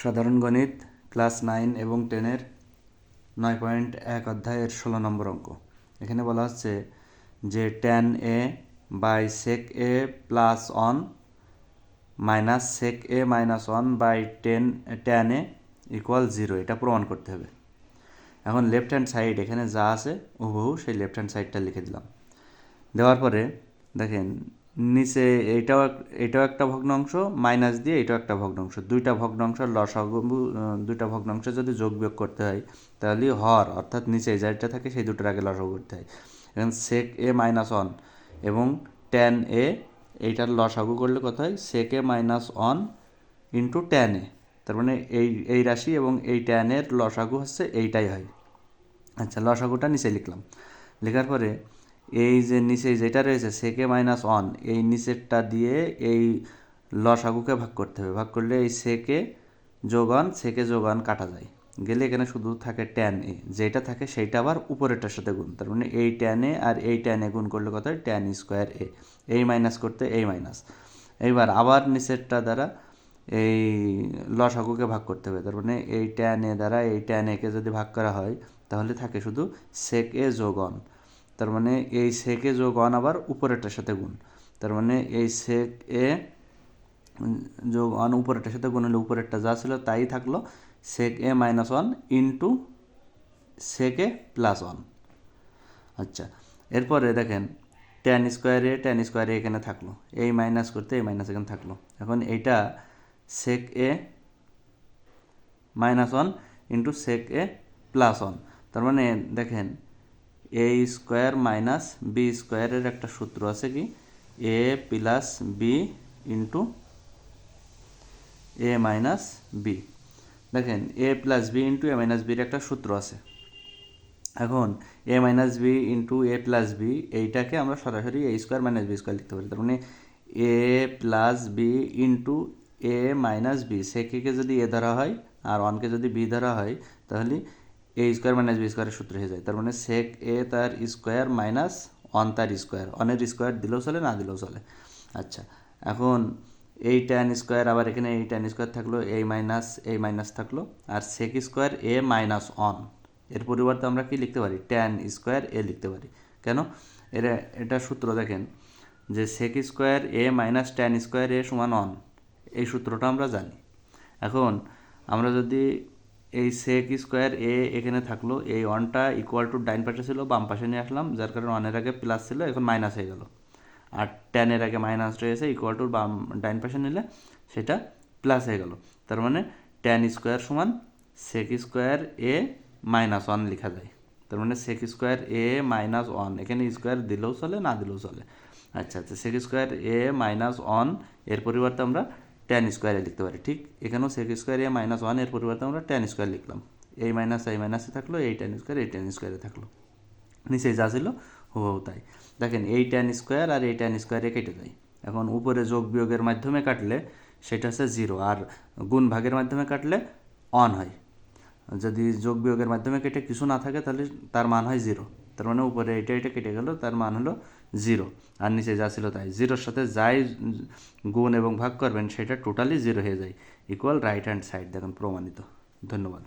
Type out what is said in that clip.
সাধারণ গণিত ক্লাস 9 এবং 10-এর 9.1 অধ্যায়ের 16 নম্বর অঙ্ক। এখানে বলা হচ্ছে যে tan a by sec a plus 1 minus sec a minus 1 by tan a equal 0, এটা প্রমাণ করতে হবে। এখন লেফট হ্যান্ড সাইড এখানে যা আছে হুবহু সেই লেফট হ্যান্ড সাইডটা লিখে দিলাম। দেওয়ার পরে দেখেন নিচে এটাও একটা ভগ্নাংশ, মাইনাস দিয়ে এটাও একটা ভগ্নাংশ, দুইটা ভগ্নাংশের লসাগু, দুইটা ভগ্নাংশ যদি যোগ বিয়োগ করতে হয় তাহলে হর অর্থাৎ নিচে যেটা থাকে সেই দুটোর আগে লসাগু করতে হয়। এখন sec a মাইনাস 1 এবং tan a এইটার লসাগু করলে কত হয়? sec a minus 1 into tan a, তার মানে এই রাশি এবং এই tan এর লসাগু হচ্ছে এইটাই হয়। আচ্ছা, লসাগুটা নিচে লিখলাম। লেখার পরে এই যে নিচে যেটা রয়েছে sec a মাইনাস 1, এই নিচেরটা দিয়ে এই লসাগুকে ভাগ করতে হবে। ভাগ করলে এই sec a যোগ 1 sec a যোগ 1 কাটা যায়, গেলে এখানে শুধু থাকে tan a, যেটা থাকে সেইটা আবার উপরেরটার সাথে গুণ। তার মানে এই tan a আর এই tan a গুণ করলে কত হয়? tan স্কোয়ার a, এই মাইনাস করতে এই মাইনাস। এইবার আবার নিচেরটা দ্বারা এই লসাগুকে ভাগ করতে হবে। তার মানে এই tan a দ্বারা এই tan a কে যদি ভাগ করা হয় তাহলে থাকে শুধু sec a যোগ 1। তার মানে এই sec a যোগ 1 আবার উপরেরটার সাথে গুণ। তার মানে এই sec a যোগ 1 উপরেরটার সাথে গুণ হলে উপরেরটা যা ছিল তাই থাকলো, sec a minus 1 into sec a plus 1। আচ্ছা, এরপরে দেখেন tan স্কোয়ারে এখানে থাকলো, এই মাইনাস করতে এই মাইনাস এখানে থাকলো। এখন এইটা sec a minus 1 into sec a plus 1। তার মানে দেখেন a স্কোয়ার মাইনাস বি স্কোয়ারের একটা সূত্র আছে কি, a plus B into a minus B. দেখেন a plus B into a minus বির একটা সূত্র আছে। এখন a minus B into a plus B এইটাকে আমরা সরাসরি a square minus B square লিখতে পারি। তার মানে a plus B into a minus B, সেকে যদি a ধরা হয় আর 1কে যদি b ধরা হয় তাহলে a স্কোয়ার মাইনাস বি স্কোয়ারের সূত্র হয়ে যায়। তার মানে sec a তার স্কোয়ার মাইনাস 1 তার স্কোয়ার, 1-এর স্কোয়ার দিলেও চলে না দিলেও চলে। আচ্ছা, এখন এই tan স্কোয়ার আবার এখানে এই tan স্কোয়ার থাকলো, এই মাইনাস থাকলো, আর sec স্কোয়ার a মাইনাস 1 এর পরিবর্তে আমরা কি লিখতে পারি? tan স্কোয়ার a লিখতে পারি। কেন? এটা সূত্র দেখেন যে sec square a minus tan square a সমান 1, এই সূত্রটা আমরা জানি। এখন আমরা যদি এই sec স্কোয়ার a এখানে থাকলো, এই 1টা ইকুয়াল টু ডাইন পাশে ছিল, বাম পাশে নিয়ে আসলাম, যার কারণে 1-এর আগে প্লাস ছিল, এখন মাইনাস হয়ে গেল। আর tan-এর আগে মাইনাস রয়েছে, ইকুয়াল টু বাম ডাইন পাশে নিলে সেটা প্লাস হয়ে গেল। তার মানে tan স্কোয়ার সমান sec স্কোয়ার a মাইনাস 1 লেখা যায়। তার মানে sec স্কোয়ার a মাইনাস 1, এখানে স্কোয়ার দিলেও চলে না দিলেও চলে। আচ্ছা, sec স্কোয়ার a মাইনাস 1 এর পরিবর্তে আমরা tan স্কোয়ারে লিখতে পারি। ঠিক এখানেও sec স্কোয়ার a মাইনাস 1 এর পরিবর্তে আমরা tan স্কোয়ার লিখলাম। এই মাইনাসে থাকলো, এই tan স্কোয়ারে থাকলো, নিচে যা ছিল হুবহু তাই। দেখেন এই tan স্কোয়ার আর এই tan স্কোয়ারে কেটে যায়। এখন উপরে যোগ বিয়োগের মাধ্যমে কাটলে সেটা হচ্ছে 0, আর গুণ ভাগের মাধ্যমে কাটলে 1 হয়। যদি যোগ বিয়োগের মাধ্যমে কেটে কিছু না থাকে তাহলে তার মান হয় 0। তার মানে উপরে এটা কেটে গেল, তার মান হলো 0, আর নিচে যা ছিল তাই। 0-র সাথে যাই গুণ এবং ভাগ করবেন সেটা টোটালি 0 হয়ে যায়, ইকুয়াল রাইট হ্যান্ড সাইড। দেখুন প্রমাণিত। ধন্যবাদ।